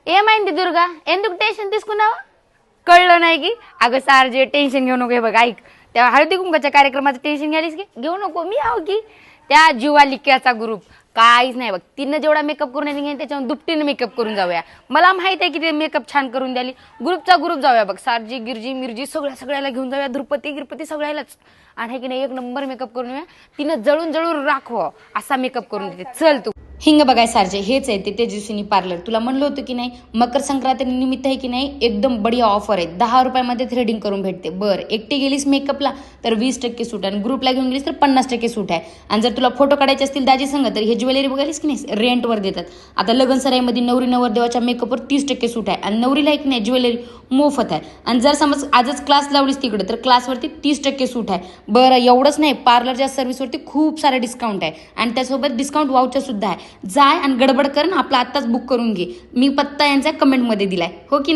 ఏమైంది దుర్గా ఎందుకు టెన్షన్ తీసుకున్నావు कळलं नाही की अगं सारजे टेन्शन घेऊ नको हे बघ ऐक त्या हळदी कुंकाच्या कार्यक्रमाचं टेन्शन घ्यालीस की घेऊ नको मी आहो की त्या जीवा लिक्याचा ग्रुप काहीच नाही बघ तिनं जेवढा मेकअप करून येते त्याच्यावर दुपटीनं मेकअप करून जाऊया मला माहित आहे की ते मेकअप छान करून द्याली ग्रुपचा ग्रुप जाऊया बघ सारजी गिरजी मिरजी सगळ्याला घेऊन जाऊया ध्रुपती गिरपती सगळ्यालाच आणि की नाही एक नंबर मेकअप करून येऊया तिनं जळून जळून राखव असा मेकअप करून देते चल तू हिंग बघाय सारजे हेच आहे ते तेजस्विनी पार्लर तुला म्हणलं होतं की नाही मकर संक्रांती निमित्त आहे की नाही एकदम बढिया ऑफर आहे 10 रुपयामध्ये थ्रेडिंग करून भेटते बरं एकटी गेलीस मेकअपला तर 20% सूट आहे आणि ग्रुपला घेऊन गेलीस तर 50% सूट आहे आणि जर तुला फोटो काढायचे असतील दाजी सांगा तर हे ज्वेलरी बघालीस की नाही रेंटवर देतात आता लग्न सराईमध्ये नवरी नवरदेवाच्या मेकअपवर 30% सूट आहे आणि नवरीला एक नाही ज्वेलरी मोफत आहे आणि जर समज आजच क्लास लावलीस तिकडे तर क्लासवरती 30% सूट आहे बरं एवढंच नाही पार्लरच्या सर्व्हिसवरती खूप सारा डिस्काउंट आहे आणि त्यासोबत डिस्काउंट वाउचर सुद्धा आहे जाय आणि गडबड कर ना आपला आत्ताच बुक करून घे मी पत्ता यांचा कमेंटमध्ये दिलाय हो की नाही